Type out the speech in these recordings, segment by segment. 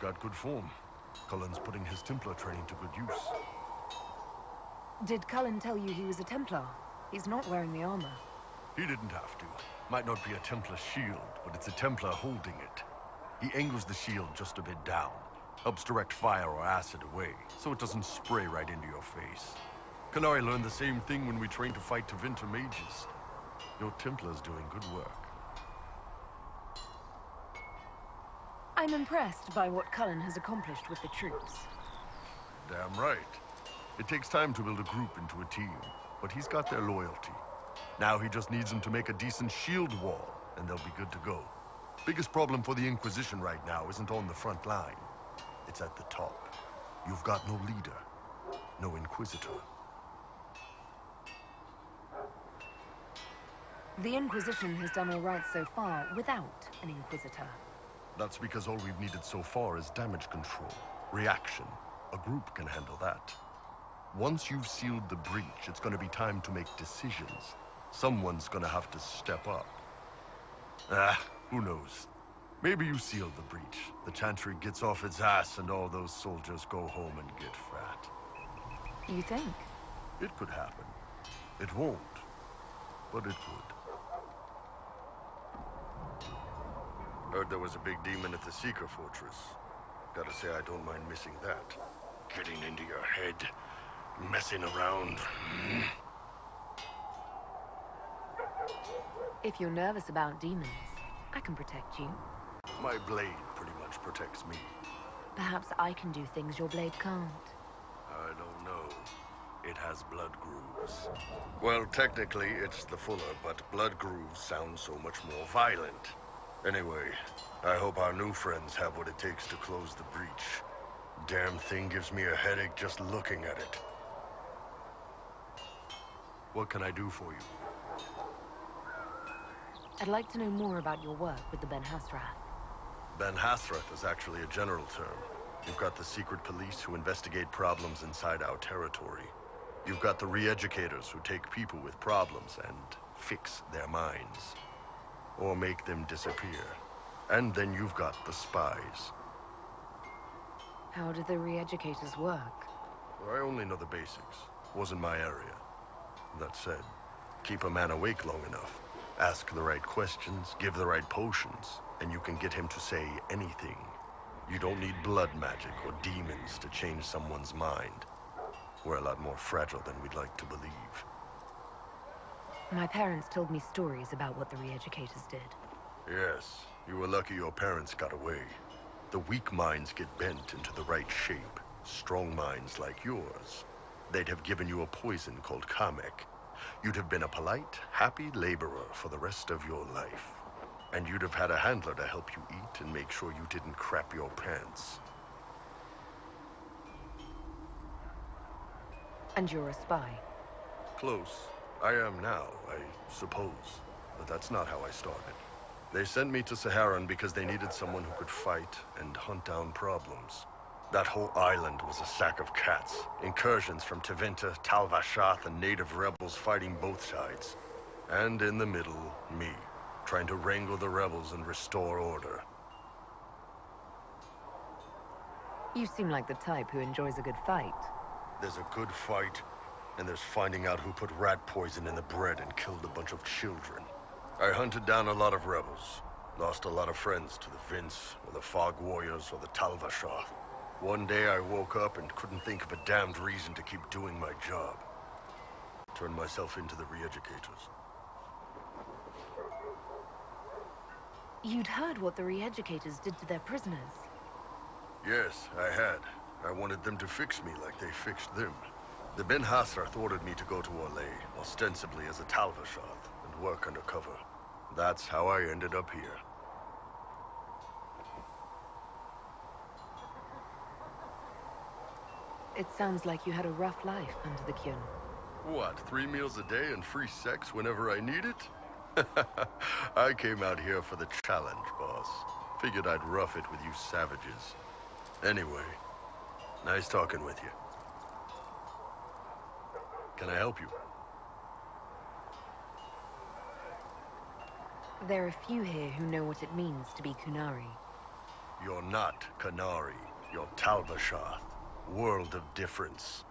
got good form. Cullen's putting his Templar training to good use. Did Cullen tell you he was a Templar? He's not wearing the armor. He didn't have to. Might not be a Templar shield, but it's a Templar holding it. He angles the shield just a bit down. Helps direct fire or acid away, so it doesn't spray right into your face. Qunari learned the same thing when we trained to fight Tevinter mages. Your Templar's doing good work. I'm impressed by what Cullen has accomplished with the troops. Damn right. It takes time to build a group into a team, but he's got their loyalty. Now he just needs them to make a decent shield wall, and they'll be good to go. Biggest problem for the Inquisition right now isn't on the front line. It's at the top. You've got no leader, no Inquisitor. The Inquisition has done all right so far without an Inquisitor. That's because all we've needed so far is damage control, reaction. A group can handle that. Once you've sealed the breach, it's gonna be time to make decisions. Someone's gonna have to step up. Who knows? Maybe you seal the breach. The Chantry gets off its ass and all those soldiers go home and get fat. You think? It could happen. It won't, but it could. Heard there was a big demon at the Seeker Fortress. Gotta say, I don't mind missing that. Getting into your head, messing around. If you're nervous about demons, I can protect you. My blade pretty much protects me. Perhaps I can do things your blade can't. I don't know. It has blood grooves. Well, technically, it's the fuller, but blood grooves sound so much more violent. Anyway, I hope our new friends have what it takes to close the breach. Damn thing gives me a headache just looking at it. What can I do for you? I'd like to know more about your work with the Ben Hasrath. Ben Hasrath is actually a general term. You've got the secret police who investigate problems inside our territory. You've got the re-educators who take people with problems and fix their minds. Or make them disappear. And then you've got the spies. How do the re-educators work? I only know the basics. Wasn't my area. That said, keep a man awake long enough. Ask the right questions, give the right potions, and you can get him to say anything. You don't need blood magic or demons to change someone's mind. We're a lot more fragile than we'd like to believe. My parents told me stories about what the re-educators did. Yes, you were lucky your parents got away. The weak minds get bent into the right shape. Strong minds like yours, they'd have given you a poison called Kamek. You'd have been a polite, happy laborer for the rest of your life. And you'd have had a handler to help you eat and make sure you didn't crap your pants. And you're a spy? Close. I am now, I suppose. But that's not how I started. They sent me to Saharan because they needed someone who could fight and hunt down problems. That whole island was a sack of cats. Incursions from Tevinter, Tal Vashath, and native rebels fighting both sides. And in the middle, me, trying to wrangle the rebels and restore order. You seem like the type who enjoys a good fight. There's a good fight, and there's finding out who put rat poison in the bread and killed a bunch of children. I hunted down a lot of rebels. Lost a lot of friends to the Vince, or the Fog Warriors, or the Tal Vashath. One day I woke up and couldn't think of a damned reason to keep doing my job. Turned myself into the re-educators. You'd heard what the re-educators did to their prisoners. Yes, I had. I wanted them to fix me like they fixed them. The Ben Hasrath ordered me to go to Orlais, ostensibly as a Tal Vashath, and work undercover. That's how I ended up here. It sounds like you had a rough life under the Qun. What, 3 meals a day and free sex whenever I need it? I came out here for the challenge, boss. Figured I'd rough it with you savages. Anyway, nice talking with you. Can I help you? There are few here who know what it means to be Qunari. You're not Canary. You're Talvashoth. World of difference.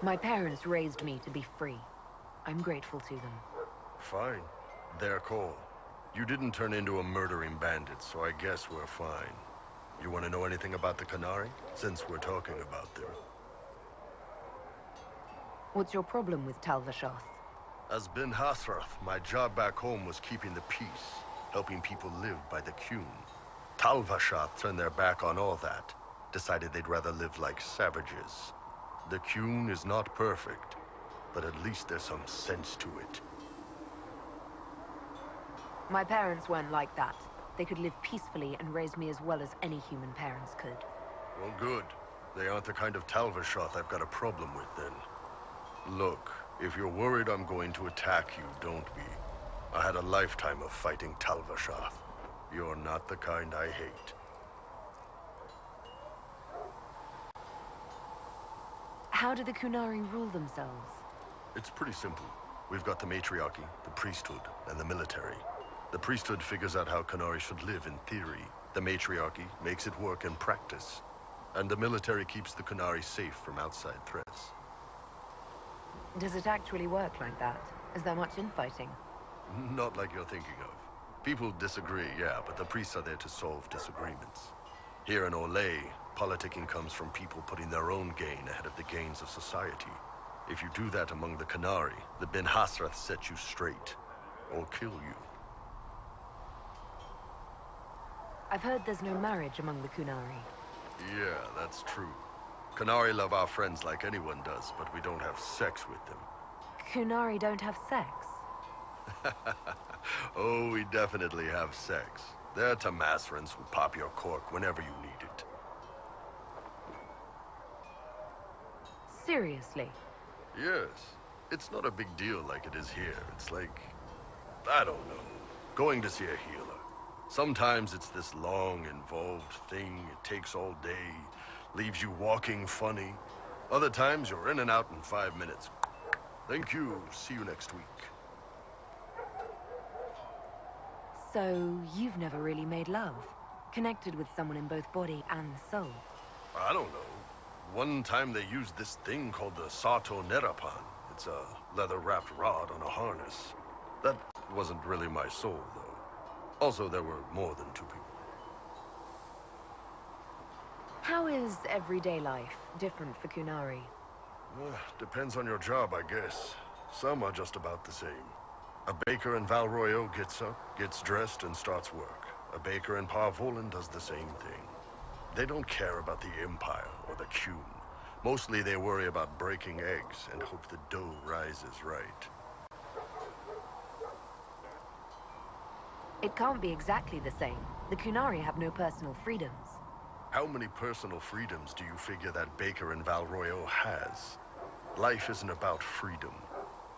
My parents raised me to be free. I'm grateful to them. Fine. Their call. You didn't turn into a murdering bandit, so I guess we're fine. You want to know anything about the Canary? Since we're talking about them. What's your problem with Talvashoth? As Ben Hasrath, my job back home was keeping the peace, helping people live by the Qun. Talvashoth turned their back on all that, decided they'd rather live like savages. The Qun is not perfect, but at least there's some sense to it. My parents weren't like that. They could live peacefully and raise me as well as any human parents could. Well, good. They aren't the kind of Talvashoth I've got a problem with, then. Look, if you're worried I'm going to attack you, don't be. I had a lifetime of fighting Talvashoth. You're not the kind I hate. How do the Qunari rule themselves? It's pretty simple. We've got the matriarchy, the priesthood, and the military. The priesthood figures out how Qunari should live in theory. The matriarchy makes it work in practice. And the military keeps the Qunari safe from outside threats. Does it actually work like that? Is there much infighting? Not like you're thinking of. People disagree, yeah, but the priests are there to solve disagreements. Here in Olay, politicking comes from people putting their own gain ahead of the gains of society. If you do that among the Qunari, the Ben Hasrath set you straight. Or kill you. I've heard there's no marriage among the Qunari. Yeah, that's true. Qunari love our friends like anyone does, but we don't have sex with them. Qunari don't have sex? Oh, we definitely have sex. They're Tamasrans who pop your cork whenever you need it. Seriously? Yes. It's not a big deal like it is here. It's like, I don't know, going to see a healer. Sometimes it's this long, involved thing. It takes all day, leaves you walking funny. Other times you're in and out in 5 minutes. Thank you. See you next week. So, you've never really made love? Connected with someone in both body and soul? I don't know. One time they used this thing called the Sato Nerapan. It's a leather-wrapped rod on a harness. That wasn't really my soul, though. Also, there were more than 2 people. How is everyday life different for Qunari? Depends on your job, I guess. Some are just about the same. A baker in Valroyo gets up, gets dressed, and starts work. A baker in Parvolan does the same thing. They don't care about the Empire or the Qun. Mostly they worry about breaking eggs and hope the dough rises right. It can't be exactly the same. The Qunari have no personal freedoms. How many personal freedoms do you figure that baker in Valroyo has? Life isn't about freedom.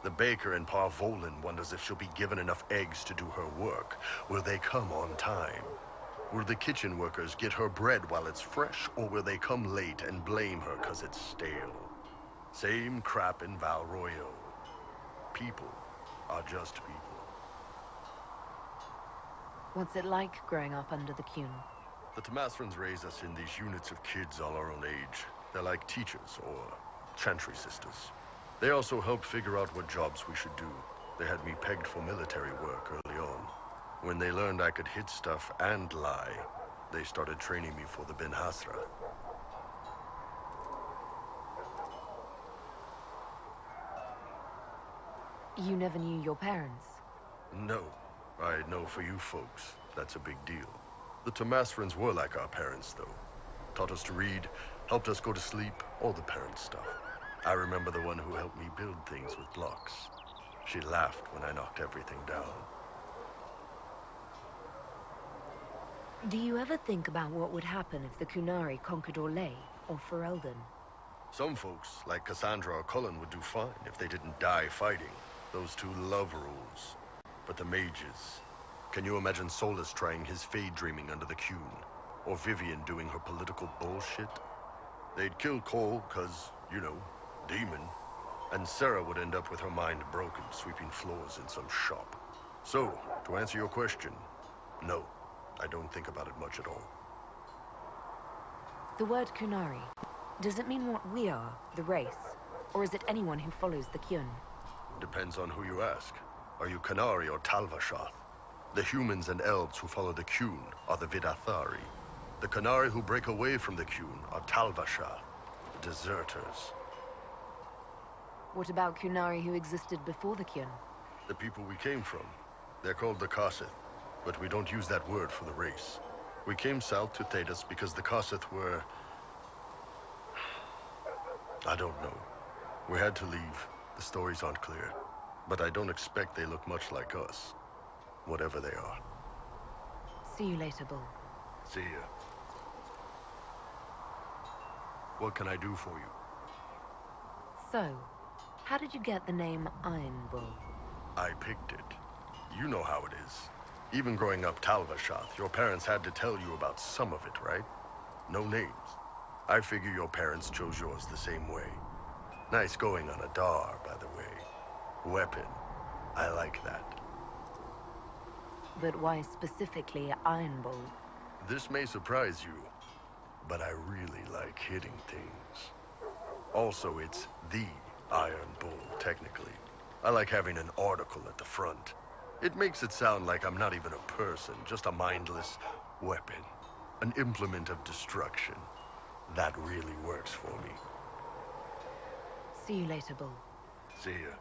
The baker in Parvolan wonders if she'll be given enough eggs to do her work. Will they come on time? Will the kitchen workers get her bread while it's fresh, or will they come late and blame her 'cause it's stale? Same crap in Valroyo. People are just people. What's it like growing up under the Qun? The Tamasrans raise us in these units of kids all our own age. They're like teachers or chantry sisters. They also help figure out what jobs we should do. They had me pegged for military work early on. When they learned I could hit stuff and lie, they started training me for the Ben Hasra. You never knew your parents? No. I know for you folks, that's a big deal. The Tamasrans were like our parents, though. Taught us to read, helped us go to sleep, all the parent stuff. I remember the one who helped me build things with blocks. She laughed when I knocked everything down. Do you ever think about what would happen if the Qunari conquered Orlais or Ferelden? Some folks, like Cassandra or Cullen, would do fine if they didn't die fighting. Those 2 love rules. But the mages... Can you imagine Solus trying his fade dreaming under the Qun? Or Vivian doing her political bullshit? They'd kill Cole, 'cause, you know, demon. And Sarah would end up with her mind broken, sweeping floors in some shop. So, to answer your question, no, I don't think about it much at all. The word Kunari, does it mean what we are, the race? Or is it anyone who follows the Kyun? Depends on who you ask. Are you Kunari or Talvashath? The humans and elves who follow the Kyun are the Vidathari. The Kunari who break away from the Kyun are Talvashath, deserters. What about Kunari who existed before the Kyun? The people we came from. They're called the Kossith, but we don't use that word for the race. We came south to Thedas because the Kossith were... I don't know. We had to leave. The stories aren't clear. But I don't expect they look much like us. Whatever they are. See you later, Bull. See ya. What can I do for you? So, how did you get the name Iron Bull? I picked it. You know how it is. Even growing up Talvashath, your parents had to tell you about some of it, right? No names. I figure your parents chose yours the same way. Nice going on a Dar, by the way. Weapon. I like that. But why specifically Iron Bull? This may surprise you, but I really like hitting things. Also, it's the Iron Bull, technically. I like having an article at the front. It makes it sound like I'm not even a person, just a mindless weapon. An implement of destruction. That really works for me. See you later, Bull. See ya.